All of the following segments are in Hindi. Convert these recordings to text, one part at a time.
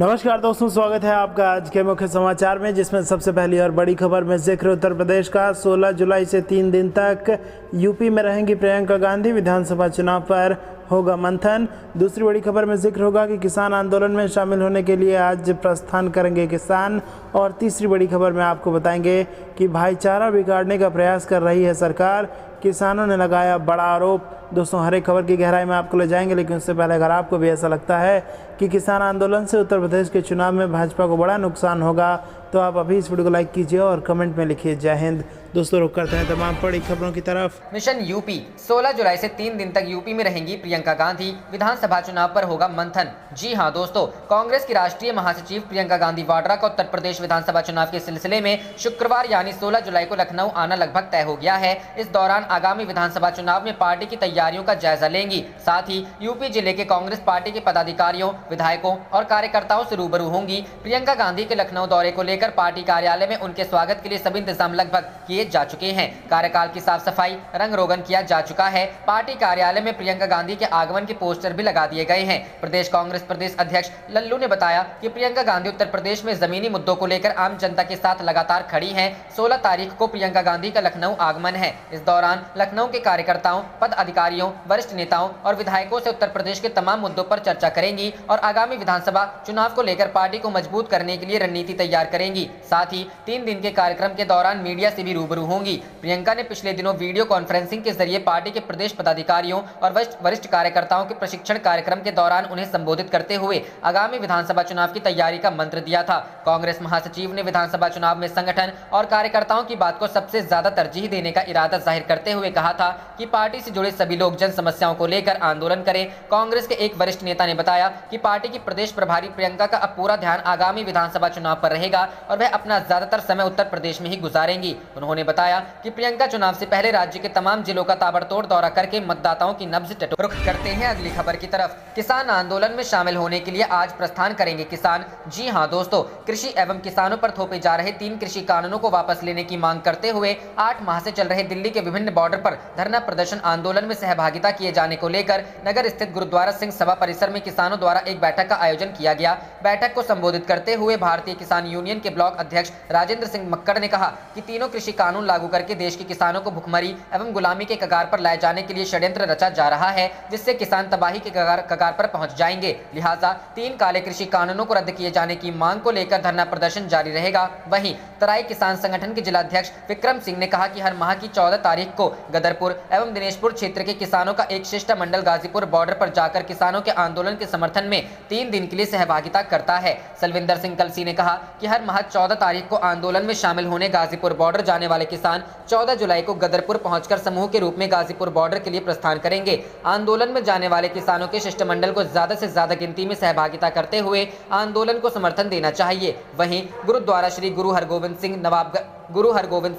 नमस्कार दोस्तों, स्वागत है आपका आज के मुख्य समाचार में, जिसमें सबसे पहली और बड़ी खबर में जिक्र उत्तर प्रदेश का 16 जुलाई से 3 दिन तक यूपी में रहेंगी प्रियंका गांधी, विधानसभा चुनाव पर होगा मंथन। दूसरी बड़ी खबर में जिक्र होगा कि किसान आंदोलन में शामिल होने के लिए आज प्रस्थान करेंगे किसान। और तीसरी बड़ी खबर में आपको बताएंगे कि भाईचारा बिगाड़ने का प्रयास कर रही है सरकार, किसानों ने लगाया बड़ा आरोप। दोस्तों, हर एक खबर की गहराई में आपको ले जाएंगे, लेकिन उससे पहले अगर आपको भी ऐसा लगता है कि किसान आंदोलन से उत्तर प्रदेश के चुनाव में भाजपा को बड़ा नुकसान होगा, तो आप अभी इस वीडियो को लाइक कीजिए और कमेंट में लिखिए जय हिंद। दोस्तों, रुक करते हैं तमाम बड़ी खबरों की तरफ। मिशन यूपी 16 जुलाई से 3 दिन तक यूपी में रहेंगी प्रियंका गांधी, विधानसभा चुनाव पर होगा मंथन। जी हां दोस्तों, कांग्रेस की राष्ट्रीय महासचिव प्रियंका गांधी वाड्रा का उत्तर प्रदेश विधानसभा चुनाव के सिलसिले में शुक्रवार यानी 16 जुलाई को लखनऊ आना लगभग तय हो गया है। इस दौरान आगामी विधानसभा चुनाव में पार्टी की तैयारियों का जायजा लेंगी। साथ ही यूपी जिले के कांग्रेस पार्टी के पदाधिकारियों, विधायकों और कार्यकर्ताओं से रूबरू होंगी। प्रियंका गांधी के लखनऊ दौरे को लेकर पार्टी कार्यालय में उनके स्वागत के लिए सभी इंतजाम लगभग किए जा चुके हैं। कार्यकाल की साफ सफाई, रंग रोगन किया जा चुका है। पार्टी कार्यालय में प्रियंका गांधी के आगमन के पोस्टर भी लगा दिए गए हैं। प्रदेश कांग्रेस प्रदेश अध्यक्ष लल्लू ने बताया कि प्रियंका गांधी उत्तर प्रदेश में जमीनी मुद्दों को लेकर आम जनता के साथ लगातार खड़ी हैं। 16 तारीख को प्रियंका गांधी का लखनऊ आगमन है। इस दौरान लखनऊ के कार्यकर्ताओं, पद अधिकारियों, वरिष्ठ नेताओं और विधायकों से उत्तर प्रदेश के तमाम मुद्दों पर चर्चा करेंगी और आगामी विधानसभा चुनाव को लेकर पार्टी को मजबूत करने के लिए रणनीति तैयार करेंगी। साथ ही 3 दिन के कार्यक्रम के दौरान मीडिया से भी रूबरू होंगी। प्रियंका ने पिछले दिनों वीडियो कॉन्फ्रेंसिंग के जरिए पार्टी के प्रदेश पदाधिकारियों और वरिष्ठ कार्यकर्ताओं के प्रशिक्षण कार्यक्रम के दौरान उन्हें संबोधित करते हुए आगामी विधानसभा चुनाव की तैयारी का मंत्र दिया था। कांग्रेस महासचिव ने विधानसभा चुनाव में संगठन और कार्यकर्ताओं की बात को सबसे ज्यादा तरजीह देने का इरादा जाहिर करते हुए कहा था कि पार्टी से जुड़े सभी लोग जन समस्याओं को लेकर आंदोलन करें। कांग्रेस के एक वरिष्ठ नेता ने बताया कि पार्टी की प्रदेश प्रभारी प्रियंका का अब पूरा ध्यान आगामी विधानसभा चुनाव पर रहेगा और वह अपना ज्यादातर समय उत्तर प्रदेश में ही गुजारेंगी। उन्होंने बताया कि प्रियंका चुनाव से पहले राज्य के तमाम जिलों का ताबड़तोड़ दौरा करके मतदाताओं की नब्ज टटोलेंगी। रुख करते हैं अगली खबर की तरफ। किसान आंदोलन में शामिल होने के लिए आज प्रस्थान करेंगे किसान। जी हां दोस्तों, कृषि एवं किसानों पर थोपे जा रहे 3 कृषि कानूनों को वापस लेने की मांग करते हुए 8 माह से चल रहे दिल्ली के विभिन्न बॉर्डर पर धरना प्रदर्शन आंदोलन में सहभागिता किए जाने को लेकर नगर स्थित गुरुद्वारा सिंह सभा परिसर में किसानों द्वारा एक बैठक का आयोजन किया गया। बैठक को संबोधित करते हुए भारतीय किसान यूनियन के ब्लॉक अध्यक्ष राजेंद्र सिंह मक्कड़ ने कहा कि तीनों कृषि कानून लागू करके देश के किसानों को भुखमरी एवं गुलामी के कगार पर लाए जाने के लिए षड्यंत्र रचा जा रहा है, जिससे किसान तबाही के कगार पर पहुंच जाएंगे। लिहाजा 3 काले कृषि कानूनों को रद्द किए जाने की मांग को लेकर धरना प्रदर्शन जारी रहेगा। वहीं तराई किसान संगठन के जिलाध्यक्ष विक्रम सिंह ने कहा कि हर माह की 14 तारीख को गदरपुर एवं दिनेशपुर क्षेत्र के किसानों का एक शिष्टमंडल गाजीपुर बॉर्डर पर जाकर किसानों के आंदोलन के समर्थन में 3 दिन के लिए सहभागिता करता है। सलविंदर सिंह कलसी ने कहा कि हर माह 14 तारीख को आंदोलन में शामिल होने गाजीपुर बॉर्डर जाने वाले किसान 14 जुलाई को गदरपुर पहुंचकर समूह के रूप में गाजीपुर बॉर्डर के लिए प्रस्थान करेंगे। आंदोलन में जाने वाले किसानों के शिष्टमंडल को ज्यादा से ज्यादा गिनती में सहभागिता करते हुए आंदोलन को समर्थन देना चाहिए। वहीं गुरुद्वारा श्री गुरु हरगोविंद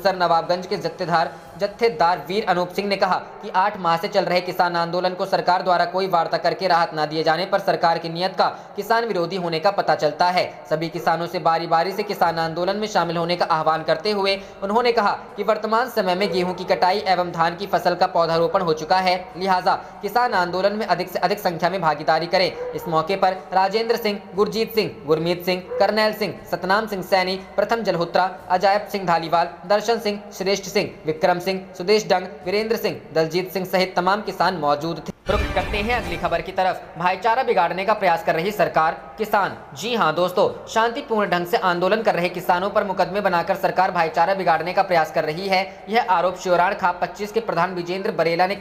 सर नवाबगंज के जत्थेदार वीर अनूप सिंह ने कहा कि 8 माह से चल रहे किसान आंदोलन को सरकार द्वारा कोई वार्ता करके राहत न दिए जाने पर सरकार की नीयत का किसान विरोधी होने का पता चलता है। सभी किसानों से बारी बारी से किसान आंदोलन में शामिल होने का आह्वान करते हुए उन्होंने कहा कि वर्तमान समय में गेहूं की कटाई एवं धान की फसल का पौधारोपण हो चुका है, लिहाजा किसान आंदोलन में अधिक से अधिक संख्या में भागीदारी करें। इस मौके पर राजेंद्र सिंह, गुरजीत सिंह, गुरमीत सिंह, करनैल सिंह, सतनाम सिंह सैनी, प्रथम जलहोत्रा, अजायब सिंह धालीवाल, दर्शन सिंह, श्रेष्ठ सिंह, विक्रम सिंह, सुदेश डंग, वीरेंद्र सिंह, दलजीत सिंह सहित तमाम किसान मौजूद थे। रुख करते हैं अगली खबर की तरफ। भाईचारा बिगाड़ने का प्रयास कर रही सरकार, किसान। जी हां दोस्तों, शांतिपूर्ण ढंग से आंदोलन कर रहे किसानों पर मुकदमे बनाकर सरकार भाईचारा बिगाड़ने का प्रयास कर रही है। यह आरोप शिवराण खाप 25 के प्रधान विजेंद्र बरेला ने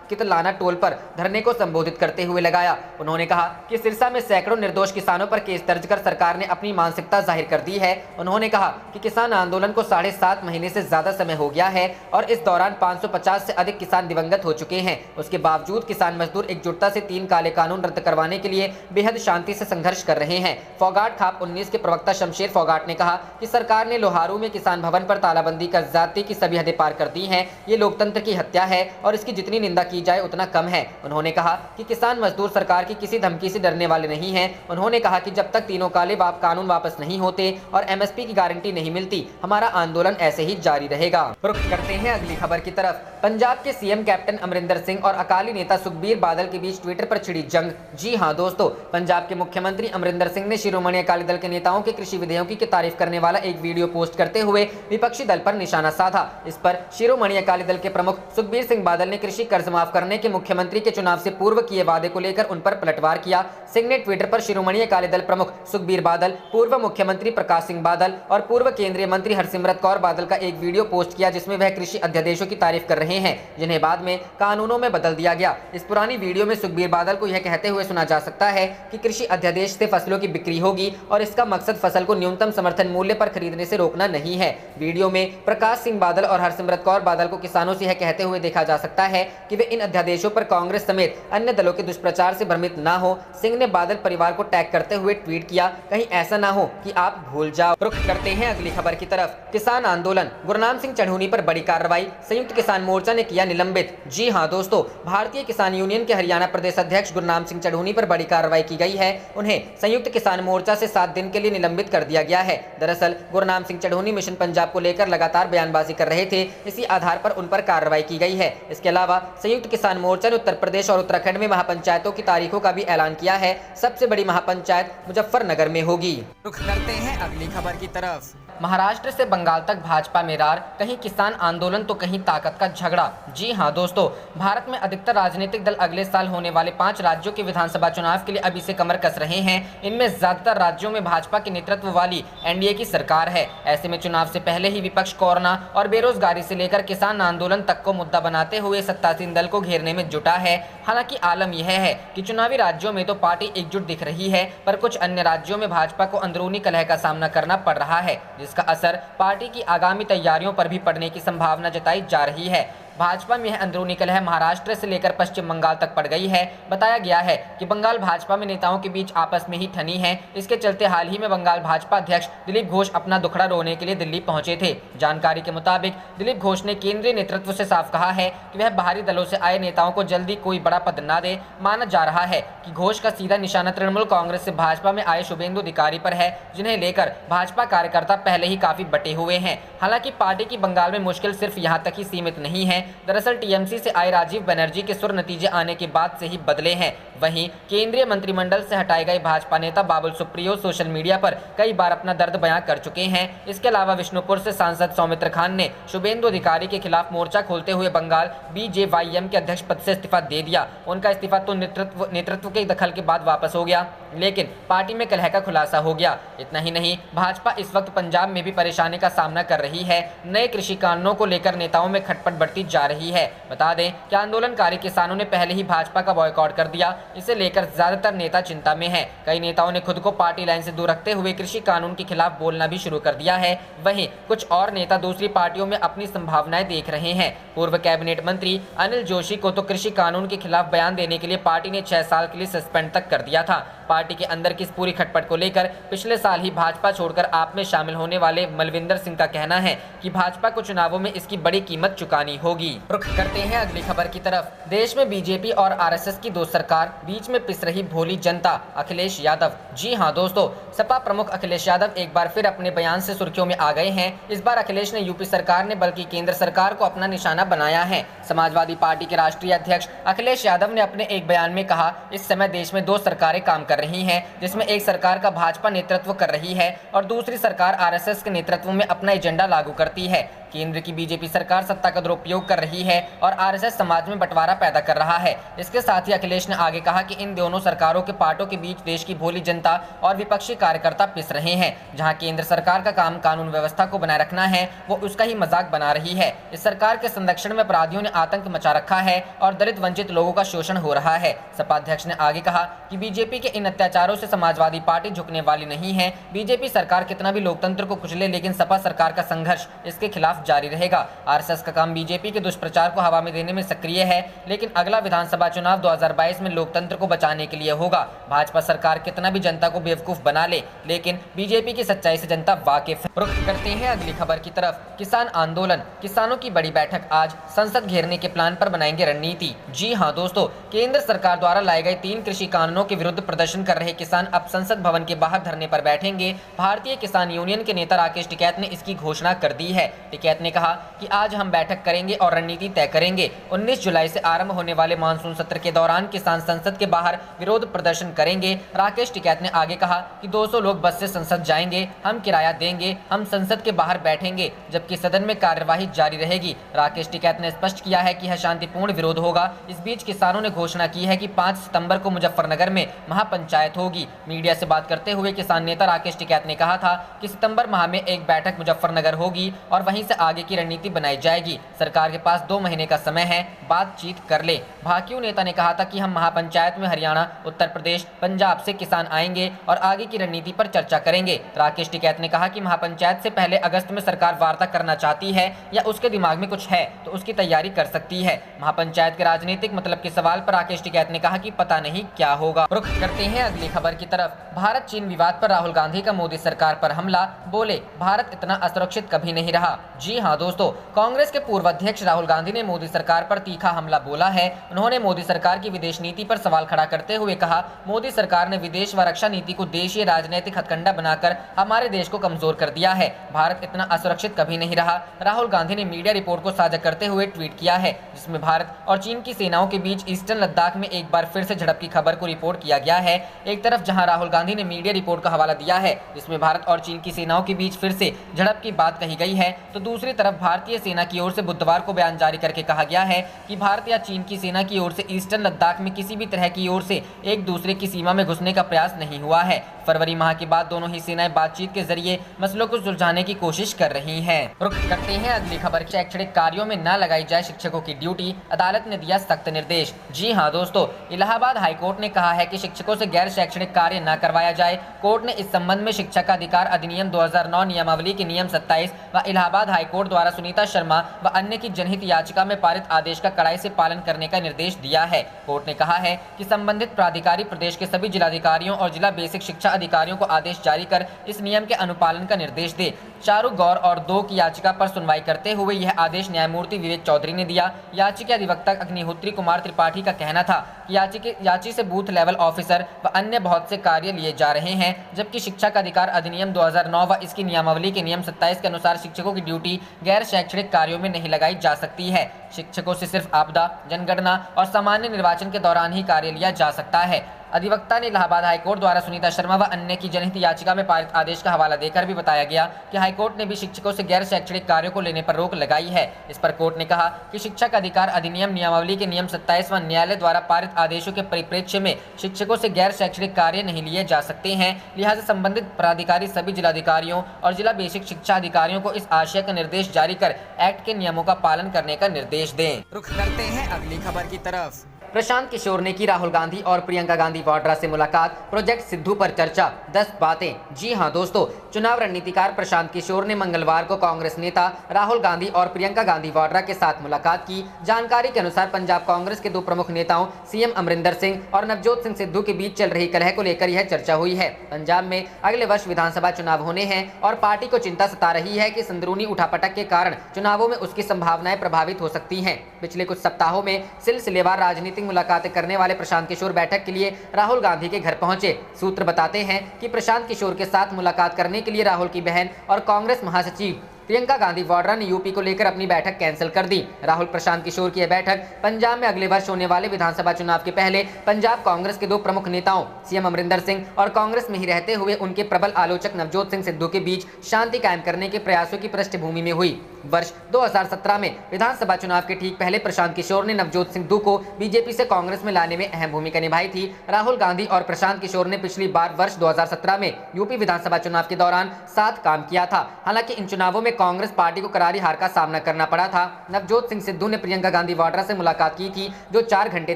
कितलाना टोल पर धरने को संबोधित करते हुए लगाया। उन्होंने कहा कि सिरसा में सैकड़ों निर्दोष किसानों पर केस दर्ज कर सरकार ने अपनी मानसिकता जाहिर कर दी है। उन्होंने कहा कि किसान आंदोलन को 7.5 महीने से ज्यादा समय हो गया है और इस दौरान 550 से अधिक किसान दिवंगत हो चुके हैं। उसके बावजूद किसान मजदूर एकजुटता से 3 काले कानून रद्द करवाने के लिए बेहद शांति से संघर्ष कर रहे हैं। फौगाट खाप 19 के प्रवक्ता शमशेर फौगाट ने कहा कि सरकार ने लोहारू में किसान भवन पर तालाबंदी कर ज्यादती की सभी हदें पार कर दी है। ये लोकतंत्र की हत्या है और इसकी जितनी निंदा की जाए उतना कम है। उन्होंने कहा कि किसान मजदूर सरकार की किसी धमकी से डरने वाले नहीं हैं। उन्होंने कहा कि जब तक तीनों काले कानून वापस नहीं होते और एमएसपी की गारंटी नहीं मिलती, हमारा आंदोलन ऐसे ही जारी रहेगा। रुख करते हैं अगली खबर की तरफ। पंजाब के सीएम कैप्टन अमरिंदर सिंह और अकाली नेता सुखबीर बादल के बीच ट्विटर पर छिड़ी जंग। जी हां दोस्तों, पंजाब के मुख्यमंत्री अमरिंदर सिंह ने शिरोमणि अकाली दल के नेताओं के कृषि विधेयकों की तारीफ करने वाला एक वीडियो पोस्ट करते हुए विपक्षी दल पर निशाना साधा। इस पर शिरोमणि अकाली दल के प्रमुख सुखबीर सिंह बादल ने कृषि कर्ज माफ करने के मुख्यमंत्री के चुनाव से पूर्व किए वादे को लेकर उन पर पलटवार किया। सिंह ने ट्विटर पर शिरोमणि अकाली दल प्रमुख सुखबीर बादल, पूर्व मुख्यमंत्री प्रकाश सिंह बादल और पूर्व केंद्रीय मंत्री हरसिमरत कौर बादल का एक वीडियो पोस्ट किया, जिसमें वह कृषि अध्यादेशों की तारीफ कर रहे हैं, जिन्हें बाद में कानूनों में बदल दिया गया। इस पुरानी वीडियो में सुखबीर बादल को यह कहते हुए सुना जा सकता है कि कृषि अध्यादेश से फसलों की बिक्री होगी और इसका मकसद फसल को न्यूनतम समर्थन मूल्य पर खरीदने से रोकना नहीं है। वीडियो में प्रकाश सिंह बादल और हरसिमरत कौर बादल को किसानों से यह कहते हुए देखा जा सकता है कि वे इन अध्यादेशों पर कांग्रेस समेत अन्य दलों के दुष्प्रचार से भ्रमित न हो। सिंह ने बादल परिवार को टैग करते हुए ट्वीट किया, कहीं ऐसा ना हो कि आप भूल जाओ। रुख करते हैं अगली खबर की तरफ। किसान आंदोलन, गुरनाम सिंह चढ़ूनी पर बड़ी कार्रवाई, संयुक्त किसान मोर्चा ने किया निलंबित। जी हां दोस्तों, भारतीय किसान यूनियन के हरियाणा प्रदेश अध्यक्ष गुरनाम सिंह चढ़ूनी पर बड़ी कार्रवाई की गई है। उन्हें संयुक्त किसान मोर्चा से 7 दिन के लिए निलंबित कर दिया गया है। दरअसल गुरनाम सिंह चढ़ूनी मिशन पंजाब को लेकर लगातार बयानबाजी कर रहे थे, इसी आधार पर उन पर कार्रवाई की गई है। इसके अलावा संयुक्त किसान मोर्चा ने उत्तर प्रदेश और उत्तराखंड में महापंचायतों की तारीखों का भी ऐलान किया है। सबसे बड़ी महापंचायत मुजफ्फरनगर में होगी। रुख करते हैं अगली खबर की तरफ। महाराष्ट्र से बंगाल तक भाजपा में रार, कहीं किसान आंदोलन तो कहीं ताकत का झगड़ा। जी हां दोस्तों, भारत में अधिकतर राजनीतिक दल अगले साल होने वाले 5 राज्यों के विधानसभा चुनाव के लिए अभी से कमर कस रहे हैं। इनमें ज्यादातर राज्यों में भाजपा के नेतृत्व वाली एनडीए की सरकार है। ऐसे में चुनाव से पहले ही विपक्ष कोरोना और बेरोजगारी से लेकर किसान आंदोलन तक को मुद्दा बनाते हुए सत्तासीन दल को घेरने में जुटा है। हालांकि आलम यह है कि चुनावी राज्यों में तो पार्टी एकजुट दिख रही है, पर कुछ अन्य राज्यों में भाजपा को अंदरूनी कलह का सामना करना पड़ रहा है, जिसका असर पार्टी की आगामी तैयारियों पर भी पड़ने की संभावना जताई जा रही है। भाजपा में यह अंदरूनी कलह महाराष्ट्र से लेकर पश्चिम बंगाल तक पड़ गई है। बताया गया है कि बंगाल भाजपा में नेताओं के बीच आपस में ही ठनी है। इसके चलते हाल ही में बंगाल भाजपा अध्यक्ष दिलीप घोष अपना दुखड़ा रोने के लिए दिल्ली पहुंचे थे। जानकारी के मुताबिक दिलीप घोष ने केंद्रीय नेतृत्व से साफ कहा है कि वह बाहरी दलों से आए नेताओं को जल्दी कोई बड़ा पद न दे। माना जा रहा है कि घोष का सीधा निशाना तृणमूल कांग्रेस से भाजपा में आए शुभेंदु अधिकारी पर है, जिन्हें लेकर भाजपा कार्यकर्ता पहले ही काफी बटे हुए हैं। हालांकि पार्टी की बंगाल में मुश्किल सिर्फ यहां तक ही सीमित नहीं है। दरअसल टीएमसी से आए राजीव बनर्जी के सुर नतीजे आने के बाद से ही बदले हैं। वहीं केंद्रीय मंत्रिमंडल से हटाए गए भाजपा नेता बाबुल सुप्रियो सोशल मीडिया पर कई बार अपना दर्द बयां कर चुके हैं। इसके अलावा विष्णुपुर से सांसद सौमित्र खान ने शुभेंदु अधिकारी के खिलाफ मोर्चा खोलते हुए बंगाल बीजेवाईएम के अध्यक्ष पद से इस्तीफा दे दिया। उनका इस्तीफा तो नेतृत्व के दखल के बाद वापस हो गया, लेकिन पार्टी में कलह का खुलासा हो गया। इतना ही नहीं, भाजपा इस वक्त पंजाब में भी परेशानी का सामना कर रही है। नए कृषि कानूनों को लेकर नेताओं में खटपट बढ़ती जा रही है। बता दें कि आंदोलनकारी किसानों ने पहले ही भाजपा का बॉयकॉट कर दिया। इसे लेकर ज्यादातर नेता चिंता में हैं। कई नेताओं ने खुद को पार्टी लाइन से दूर रखते हुए कृषि कानून के खिलाफ बोलना भी शुरू कर दिया है। वहीं कुछ और नेता दूसरी पार्टियों में अपनी संभावनाएं देख रहे हैं। पूर्व कैबिनेट मंत्री अनिल जोशी को तो कृषि कानून के खिलाफ बयान देने के लिए पार्टी ने 6 साल के लिए सस्पेंड तक कर दिया था। पार्टी के अंदर की इस पूरी खटपट को लेकर पिछले साल ही भाजपा छोड़कर आप में शामिल होने वाले मलविंदर सिंह का कहना है कि भाजपा को चुनावों में इसकी बड़ी कीमत चुकानी होगी। रुख करते हैं अगली खबर की तरफ। देश में बीजेपी और आरएसएस की दो सरकार, बीच में पिस रही भोली जनता, अखिलेश यादव। जी हां दोस्तों, सपा प्रमुख अखिलेश यादव एक बार फिर अपने बयान से सुर्खियों में आ गए हैं। इस बार अखिलेश ने यूपी सरकार ने बल्कि केंद्र सरकार को अपना निशाना बनाया है। समाजवादी पार्टी के राष्ट्रीय अध्यक्ष अखिलेश यादव ने अपने एक बयान में कहा, इस समय देश में 2 सरकारें काम कर रही हैं, जिसमें एक सरकार का भाजपा नेतृत्व कर रही है और दूसरी सरकार आरएसएस के नेतृत्व में अपना एजेंडा लागू करती है। केंद्र की बीजेपी सरकार सत्ता का दुरुपयोग कर रही है और आरएसएस समाज में बंटवारा पैदा कर रहा है। इसके साथ ही अखिलेश ने आगे कहा कि इन दोनों सरकारों के पार्टों के बीच देश की भोली जनता और विपक्षी कार्यकर्ता पिस रहे हैं। जहां केंद्र सरकार का काम कानून व्यवस्था को बनाए रखना है, वो उसका ही मजाक बना रही है। इस सरकार के संरक्षण में अपराधियों ने आतंक मचा रखा है और दलित वंचित लोगों का शोषण हो रहा है। सपा अध्यक्ष ने आगे कहा कि बीजेपी के इन अत्याचारों से समाजवादी पार्टी झुकने वाली नहीं है। बीजेपी सरकार कितना भी लोकतंत्र को कुचले, लेकिन सपा सरकार का संघर्ष इसके खिलाफ जारी रहेगा। आरएसएस का काम बीजेपी के दुष्प्रचार को हवा में देने में सक्रिय है, लेकिन अगला विधानसभा चुनाव 2022 में लोकतंत्र को बचाने के लिए होगा। भाजपा सरकार कितना भी जनता को बेवकूफ बना ले, लेकिन बीजेपी की सच्चाई से जनता वाकिफ है। रुख करते हैं अगली खबर की तरफ। किसान आंदोलन, किसानों की बड़ी बैठक आज, संसद घेरने के प्लान पर बनाएंगे रणनीति। जी हां दोस्तों, केंद्र सरकार द्वारा लाए गए 3 कृषि कानूनों के विरुद्ध प्रदर्शन कर रहे किसान अब संसद भवन के बाहर धरने पर बैठेंगे। भारतीय किसान यूनियन के नेता राकेश टिकैत ने इसकी घोषणा कर दी है। टिकैत टिकैत ने कहा कि आज हम बैठक करेंगे और रणनीति तय करेंगे। 19 जुलाई से आरंभ होने वाले मानसून सत्र के दौरान किसान संसद के बाहर विरोध प्रदर्शन करेंगे। राकेश टिकैत ने आगे कहा कि 200 लोग बस से संसद जाएंगे, हम किराया देंगे, हम संसद के बाहर बैठेंगे जबकि सदन में कार्यवाही जारी रहेगी। राकेश टिकैत ने स्पष्ट किया है कि यह शांतिपूर्ण विरोध होगा। इस बीच किसानों ने घोषणा की है कि 5 सितंबर को मुजफ्फरनगर में महापंचायत होगी। मीडिया से बात करते हुए किसान नेता राकेश टिकैत ने कहा था कि सितंबर माह में एक बैठक मुजफ्फरनगर होगी और वहीं से आगे की रणनीति बनाई जाएगी। सरकार के पास 2 महीने का समय है, बातचीत कर ले। भाकियू नेता ने कहा था कि हम महापंचायत में हरियाणा, उत्तर प्रदेश, पंजाब से किसान आएंगे और आगे की रणनीति पर चर्चा करेंगे। राकेश टिकैत ने कहा कि महापंचायत से पहले अगस्त में सरकार वार्ता करना चाहती है या उसके दिमाग में कुछ है तो उसकी तैयारी कर सकती है। महापंचायत के राजनीतिक मतलब के सवाल पर राकेश टिकैत ने कहा कि पता नहीं क्या होगा। रुख करते हैं अगली खबर की तरफ। भारत चीन विवाद पर राहुल गांधी का मोदी सरकार पर हमला, बोले भारत इतना असुरक्षित कभी नहीं रहा। जी हां दोस्तों, कांग्रेस के पूर्व अध्यक्ष राहुल गांधी ने मोदी सरकार पर तीखा हमला बोला है। उन्होंने मोदी सरकार की विदेश नीति पर सवाल खड़ा करते हुए कहा, मोदी सरकार ने विदेश व रक्षा नीति को देशीय राजनीतिक हथकंडा बनाकर हमारे देश को कमजोर कर दिया है। भारत इतना असुरक्षित कभी नहीं रहा। राहुल गांधी ने मीडिया रिपोर्ट को साझा करते हुए ट्वीट किया है जिसमें भारत और चीन की सेनाओं के बीच ईस्टर्न लद्दाख में एक बार फिर से झड़प की खबर को रिपोर्ट किया गया है। एक तरफ जहां राहुल गांधी ने मीडिया रिपोर्ट का हवाला दिया है जिसमें भारत और चीन की सेनाओं के बीच फिर से झड़प की बात कही गई है, तो दूसरी तरफ भारतीय सेना की ओर से बुधवार को बयान जारी करके कहा गया है कि भारत या चीन की सेना की ओर से ईस्टर्न लद्दाख में किसी भी तरह की ओर से एक दूसरे की सीमा में घुसने का प्रयास नहीं हुआ है। फरवरी माह के बाद दोनों ही सेनाएं बातचीत के जरिए मसलों को सुलझाने की कोशिश कर रही हैं। रुख करते हैं अगली खबर। शैक्षणिक कार्यों में न लगाई जाए शिक्षकों की ड्यूटी, अदालत ने दिया सख्त निर्देश। जी हां दोस्तों, इलाहाबाद हाईकोर्ट ने कहा है कि शिक्षकों से गैर शैक्षणिक कार्य न करवाया जाए। कोर्ट ने इस संबंध में शिक्षा का अधिकार अधिनियम 2009 नियमावली के नियम 27 व इलाहाबाद हाईकोर्ट द्वारा सुनीता शर्मा व अन्य की जनहित याचिका में पारित आदेश का कड़ाई से पालन करने का निर्देश दिया है। कोर्ट ने कहा है कि संबंधित प्राधिकारी प्रदेश के सभी जिलाधिकारियों और जिला बेसिक शिक्षा अधिकारियों को आदेश जारी कर इस नियम के अनुपालन का निर्देश दे। शाहरुख गौर और 2 की याचिका पर सुनवाई करते हुए यह आदेश न्यायमूर्ति विवेक चौधरी ने दिया। याचिका अधिवक्ता अग्निहोत्री कुमार त्रिपाठी का कहना था कि याची से बूथ लेवल ऑफिसर व अन्य बहुत से कार्य लिए जा रहे हैं, जबकि शिक्षा का अधिकार अधिनियम 2009 व इसकी नियमावली के नियम 27 के अनुसार शिक्षकों की ड्यूटी गैर शैक्षणिक कार्यों में नहीं लगाई जा सकती है। शिक्षकों से सिर्फ आपदा, जनगणना और सामान्य निर्वाचन के दौरान ही कार्य लिया जा सकता है। अधिवक्ता ने इलाहाबाद हाईकोर्ट द्वारा सुनीता शर्मा व अन्य की जनहित याचिका में पारित आदेश का हवाला देकर भी बताया गया कि हाईकोर्ट ने भी शिक्षकों से गैर शैक्षणिक कार्यों को लेने पर रोक लगाई है। इस पर कोर्ट ने कहा कि शिक्षा का अधिकार अधिनियम नियमावली के नियम 27 व न्यायालय द्वारा पारित आदेशों के परिप्रेक्ष्य में शिक्षकों से गैर शैक्षणिक कार्य नहीं लिए जा सकते हैं। लिहाजा संबंधित प्राधिकारी सभी जिलाधिकारियों और जिला बेसिक शिक्षा अधिकारियों को इस आशय का निर्देश जारी कर एक्ट के नियमों का पालन करने का निर्देश दें। रुख करते हैं अगली खबर की तरफ। प्रशांत किशोर ने की राहुल गांधी और प्रियंका गांधी वाड्रा से मुलाकात, प्रोजेक्ट सिद्धू पर चर्चा, 10 बातें। जी हां दोस्तों, चुनाव रणनीतिकार प्रशांत किशोर ने मंगलवार को कांग्रेस नेता राहुल गांधी और प्रियंका गांधी वाड्रा के साथ मुलाकात की। जानकारी के अनुसार पंजाब कांग्रेस के 2 प्रमुख नेताओं सीएम अमरिंदर सिंह और नवजोत सिंह सिद्धू के बीच चल रही कलह को लेकर यह चर्चा हुई है। पंजाब में अगले वर्ष विधानसभा चुनाव होने हैं और पार्टी को चिंता सता रही है कि संदरूनी उठापटक के कारण चुनावों में उसकी संभावनाएं प्रभावित हो सकती हैं। पिछले कुछ सप्ताहों में सिलसिलेवार राजनीतिक मुलाकातें करने वाले प्रशांत किशोर बैठक के लिए राहुल गांधी के घर पहुंचे। सूत्र बताते हैं कि प्रशांत किशोर के साथ मुलाकात करने के लिए राहुल की बहन और कांग्रेस महासचिव प्रियंका गांधी वाड्रा ने यूपी को लेकर अपनी बैठक कैंसिल कर दी। राहुल प्रशांत किशोर की यह बैठक पंजाब में अगले वर्ष होने वाले विधानसभा चुनाव के पहले पंजाब कांग्रेस के 2 प्रमुख नेताओं सीएम अमरिंदर सिंह और कांग्रेस में ही रहते हुए उनके प्रबल आलोचक नवजोत सिंह सिद्धू के बीच शांति कायम करने के प्रयासों की पृष्ठभूमि में हुई। वर्ष 2017 में विधानसभा चुनाव के ठीक पहले प्रशांत किशोर ने नवजोत सिद्धू को बीजेपी से कांग्रेस में लाने में अहम भूमिका निभाई थी। राहुल गांधी और प्रशांत किशोर ने पिछली बार वर्ष 2017 में यूपी विधानसभा चुनाव के दौरान साथ काम किया था। हालांकि इन चुनावों में कांग्रेस पार्टी को करारी हार का सामना करना पड़ा था। नवजोत सिंह सिद्धू ने प्रियंका गांधी वाड्रा से मुलाकात की थी जो 4 घंटे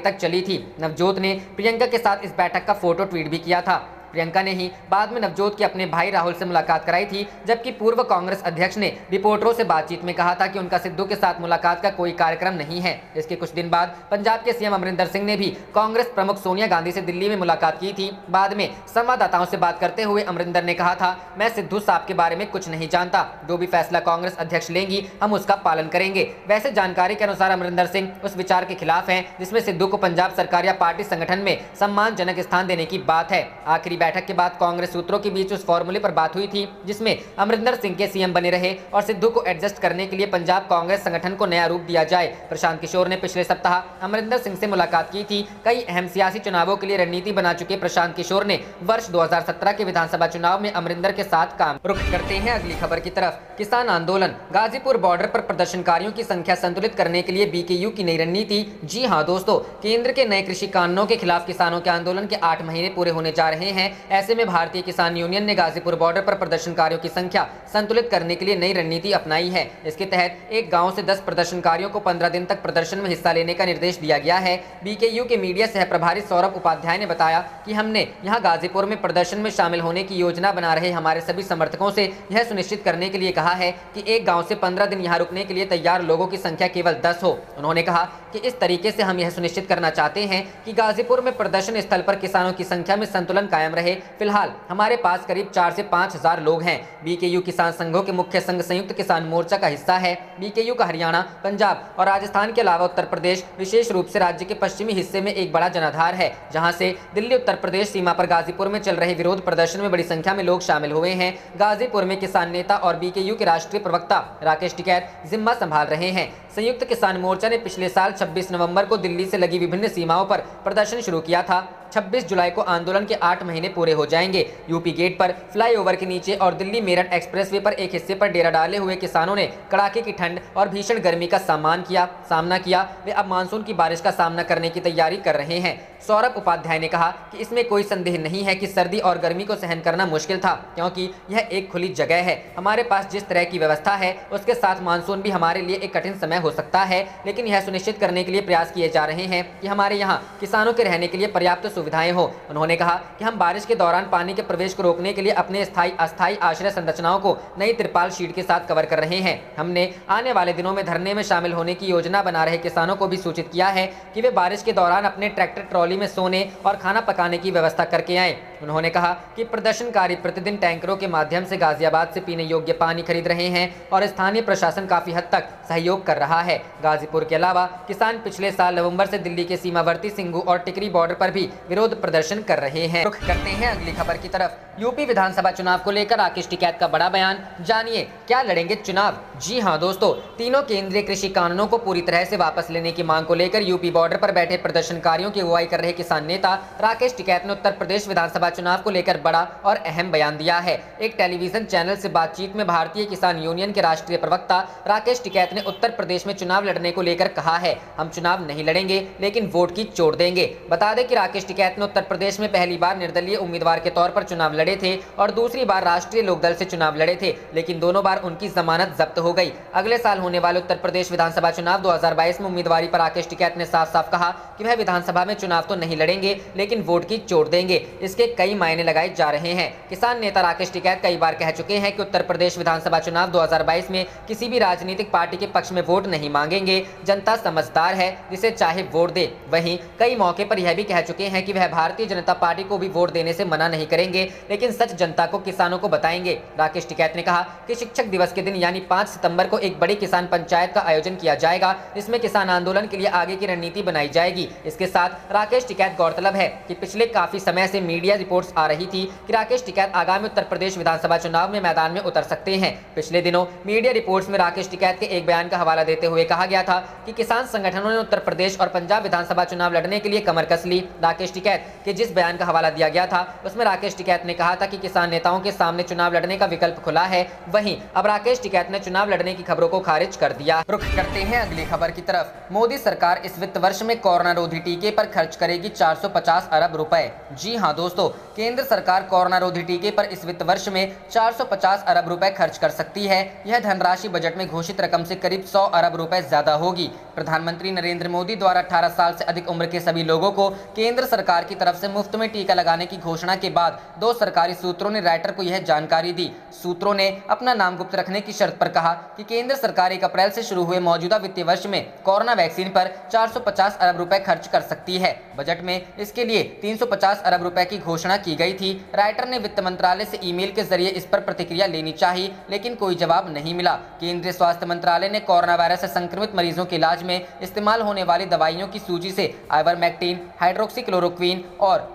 तक चली थी। नवजोत ने प्रियंका के साथ इस बैठक का फोटो ट्वीट भी किया था। प्रियंका ने ही बाद में नवजोत के अपने भाई राहुल से मुलाकात कराई थी, जबकि पूर्व कांग्रेस अध्यक्ष ने रिपोर्टरों से बातचीत में कहा था कि उनका सिद्धू के साथ मुलाकात का कोई कार्यक्रम नहीं है। इसके कुछ दिन बाद पंजाब के सीएम अमरिंदर सिंह ने भी कांग्रेस प्रमुख सोनिया गांधी से दिल्ली में मुलाकात की थी। बाद में संवाददाताओं से बात करते हुए अमरिंदर ने कहा था, मैं सिद्धू साहब के बारे में कुछ नहीं जानता, जो भी फैसला कांग्रेस अध्यक्ष लेंगी हम उसका पालन करेंगे। वैसे जानकारी के अनुसार अमरिंदर सिंह उस विचार के खिलाफ हैं जिसमें सिद्धू को पंजाब सरकार या पार्टी संगठन में सम्मानजनक स्थान देने की बात है। आखिरी बैठक के बाद कांग्रेस सूत्रों के बीच उस फॉर्मूले पर बात हुई थी जिसमें अमरिंदर सिंह के सीएम बने रहे और सिद्धू को एडजस्ट करने के लिए पंजाब कांग्रेस संगठन को नया रूप दिया जाए। प्रशांत किशोर ने पिछले सप्ताह अमरिंदर सिंह से मुलाकात की थी। कई अहम सियासी चुनावों के लिए रणनीति बना चुके प्रशांत किशोर ने वर्ष 2017 के विधानसभा चुनाव में अमरिंदर के साथ काम। रुख करते हैं अगली खबर की तरफ। किसान आंदोलन, गाजीपुर बॉर्डर पर प्रदर्शनकारियों की संख्या संतुलित करने के लिए बीकेयू की नई रणनीति। जी हां दोस्तों, केंद्र के नए कृषि कानूनों के खिलाफ किसानों के आंदोलन के 8 महीने पूरे होने जा रहे हैं। ऐसे में भारतीय किसान यूनियन ने गाजीपुर बॉर्डर पर प्रदर्शनकारियों की संख्या संतुलित करने के लिए नई रणनीति अपनाई है। इसके तहत एक गांव से 10 प्रदर्शनकारियों को 15 दिन तक प्रदर्शन में हिस्सा लेने का निर्देश दिया गया है। बीकेयू के मीडिया सह प्रभारी सौरभ उपाध्याय ने बताया कि हमने यहां गाजीपुर में प्रदर्शन में शामिल होने की योजना बना रहे हमारे सभी समर्थकों से यह सुनिश्चित करने के लिए कहा है कि एक गांव से 15 दिन यहां रुकने के लिए तैयार लोगों की संख्या केवल 10 हो। उन्होंने कहा कि इस तरीके से हम यह सुनिश्चित करना चाहते हैं कि गाजीपुर में प्रदर्शन स्थल पर किसानों की संख्या में संतुलन कायम रहे। फिलहाल हमारे पास करीब 4 से 5 हजार लोग हैं। बीकेयू किसान संघों के मुख्य संघ संयुक्त किसान मोर्चा का हिस्सा है। बीकेयू का हरियाणा, पंजाब और राजस्थान के अलावा उत्तर प्रदेश, विशेष रूप से राज्य के पश्चिमी हिस्से में एक बड़ा जनाधार है, जहां से दिल्ली उत्तर प्रदेश सीमा पर गाजीपुर में चल रहे विरोध प्रदर्शन में बड़ी संख्या में लोग शामिल हुए हैं। गाजीपुर में किसान नेता और बीकेयू के राष्ट्रीय प्रवक्ता राकेश टिकैत जिम्मा संभाल रहे हैं। संयुक्त किसान मोर्चा ने पिछले साल 26 नवंबर को दिल्ली से लगी विभिन्न सीमाओं पर प्रदर्शन शुरू किया था। 26 जुलाई को आंदोलन के 8 महीने पूरे हो जाएंगे। यूपी गेट पर फ्लाईओवर के नीचे और दिल्ली मेरठ एक्सप्रेसवे पर एक हिस्से पर डेरा डाले हुए किसानों ने कड़ाके की ठंड और भीषण गर्मी का सामना किया। वे अब मानसून की बारिश का सामना करने की तैयारी कर रहे हैं। सौरभ उपाध्याय ने कहा कि इसमें कोई संदेह नहीं है कि सर्दी और गर्मी को सहन करना मुश्किल था, क्योंकि यह एक खुली जगह है। हमारे पास जिस तरह की व्यवस्था है उसके साथ मानसून भी हमारे लिए एक कठिन समय हो सकता है, लेकिन यह सुनिश्चित करने के लिए प्रयास किए जा रहे हैं कि हमारे यहाँ किसानों के रहने के लिए पर्याप्त सुविधाएं हो। उन्होंने कहा कि हम बारिश के दौरान पानी के प्रवेश को रोकने के लिए अपने अस्थायी आश्रय संरचनाओं को नई तिरपाल शीट के साथ कवर कर रहे हैं। हमने आने वाले दिनों में धरने में शामिल होने की योजना बना रहे किसानों को भी सूचित किया है कि वे बारिश के दौरान अपने ट्रैक्टर ट्रॉली में सोने और खाना पकाने की व्यवस्था करके आए। उन्होंने कहा कि प्रदर्शनकारी प्रतिदिन टैंकरों के माध्यम से गाजियाबाद से पीने योग्य पानी खरीद रहे हैं और स्थानीय प्रशासन काफी हद तक सहयोग कर रहा है। गाजीपुर के अलावा किसान पिछले साल नवंबर से दिल्ली के सीमावर्ती सिंगू और टिकरी बॉर्डर पर भी विरोध प्रदर्शन कर रहे हैं। रुख करते हैं अगली खबर की तरफ। यूपी विधानसभा चुनाव को लेकर राकेश टिकैत का बड़ा बयान, जानिए क्या लड़ेंगे चुनाव। जी हां दोस्तों, तीनों केंद्रीय कृषि कानूनों को पूरी तरह से वापस लेने की मांग को लेकर यूपी बॉर्डर पर बैठे प्रदर्शनकारियों की अगुवाई कर रहे किसान नेता राकेश टिकैत ने उत्तर प्रदेश विधानसभा चुनाव को लेकर बड़ा और अहम बयान दिया है। एक टेलीविजन चैनल से बातचीत में भारतीय किसान यूनियन के राष्ट्रीय प्रवक्ता राकेश टिकैत ने उत्तर प्रदेश में चुनाव लड़ने को लेकर कहा है, हम चुनाव नहीं लड़ेंगे लेकिन वोट की चोट देंगे। बता दें कि राकेश टिकैत ने उत्तर प्रदेश में पहली बार निर्दलीय उम्मीदवार के तौर पर चुनाव लड़े थे और दूसरी बार राष्ट्रीय लोकदल से चुनाव लड़े थे, लेकिन दोनों बार उनकी जमानत जब्त हो गई। अगले साल होने वाले उत्तर प्रदेश विधानसभा चुनाव 2022 में उम्मीदवारी पर राकेश टिकैत ने साफ साफ कहा कि वह विधानसभा में चुनाव तो नहीं लड़ेंगे लेकिन वोट की चोट देंगे। इसके कई मायने लगाए जा रहे हैं। किसान नेता राकेश टिकैत कई बार कह चुके हैं कि उत्तर प्रदेश विधानसभा चुनाव 2022 में किसी भी राजनीतिक पार्टी के पक्ष में वोट नहीं मांगेंगे। जनता समझदार है, जिसे चाहे वोट दे। वहीं कई मौके पर यह भी कह चुके हैं कि वह भारतीय जनता पार्टी को भी वोट देने से मना नहीं करेंगे, लेकिन सच जनता को, किसानों को बताएंगे। राकेश टिकैत ने कहा कि शिक्षक दिवस के दिन यानी 5 सितंबर को एक बड़ी किसान पंचायत का आयोजन किया जाएगा, जिसमें किसान आंदोलन के लिए आगे की रणनीति बनाई जाएगी। इसके साथ राकेश टिकैत गौरतलब है कि पिछले काफी समय से मीडिया रिपोर्ट्स आ रही थी कि राकेश टिकैत आगामी उत्तर प्रदेश विधानसभा चुनाव में मैदान में उतर सकते हैं। पिछले दिनों मीडिया रिपोर्ट्स में राकेश टिकैत के एक बयान का हवाला देते हुए कहा गया था कि किसान संगठनों ने उत्तर प्रदेश और पंजाब विधानसभा चुनाव लड़ने के लिए कमर कस ली। राकेश टिकैत के जिस बयान का हवाला दिया गया था उसमें राकेश टिकैत ने कहा था कि किसान नेताओं के सामने चुनाव लड़ने का विकल्प खुला है। वहीं अब राकेश टिकैत ने चुनाव लड़ने की खबरों को खारिज कर दिया। रुख करते हैं अगली खबर की तरफ। मोदी सरकार इस वित्त वर्ष में कोरोना रोधी टीके पर खर्च करेगी 450 अरब रुपए। जी हां दोस्तों, केंद्र सरकार कोरोना रोधी टीके पर इस वित्त वर्ष में 450 अरब रुपए खर्च कर सकती है। यह धनराशि बजट में घोषित रकम से करीब 100 अरब रुपए ज्यादा होगी। प्रधानमंत्री नरेंद्र मोदी द्वारा 18 साल से अधिक उम्र के सभी लोगों को केंद्र सरकार की तरफ से मुफ्त में टीका लगाने की घोषणा के बाद 2 सरकारी सूत्रों ने राइटर को यह जानकारी दी। सूत्रों ने अपना नाम गुप्त रखने की शर्त पर कहा कि केंद्र सरकार 1 अप्रैल से शुरू हुए मौजूदा वित्तीय वर्ष में कोरोना वैक्सीन पर 450 अरब रुपए खर्च कर सकती है। बजट में इसके लिए 350 अरब रुपए की घोषणा की गई थी। राइटर ने वित्त मंत्रालय से ईमेल के जरिए इस पर प्रतिक्रिया लेनी चाहिए, लेकिन कोई जवाब नहीं मिला। केंद्रीय स्वास्थ्य मंत्रालय ने कोरोना वायरस से संक्रमित मरीजों के इलाज में इस्तेमाल होने वाली दवाइयों की सूची से आइवरमेक्टिन, हाइड्रोक्सीक्लोरोक्विन और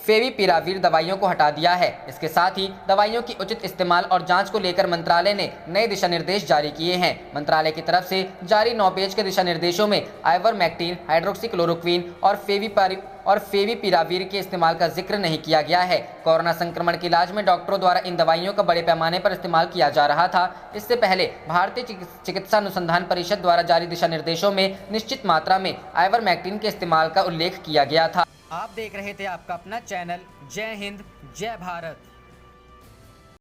फेविपिराविर दवाइयों को हटा दिया है। इसके साथ ही दवाइयों की उचित इस्तेमाल और जांच को लेकर मंत्रालय ने नए दिशा निर्देश जारी किए हैं। मंत्रालय की तरफ से जारी 9 पेज के दिशा निर्देशों में आइवरमेक्टिन, हाइड्रोक्सीक्लोरोक्विन और फेविपिराविर के इस्तेमाल का जिक्र नहीं किया गया है। कोरोना संक्रमण के इलाज में डॉक्टरों द्वारा इन दवाइयों का बड़े पैमाने पर इस्तेमाल किया जा रहा था। इससे पहले भारतीय चिकित्सा अनुसंधान परिषद द्वारा जारी दिशा निर्देशों में निश्चित मात्रा में आइवरमेक्टिन के इस्तेमाल का उल्लेख किया गया था। आप देख रहे थे आपका अपना चैनल जय हिंद जय भारत।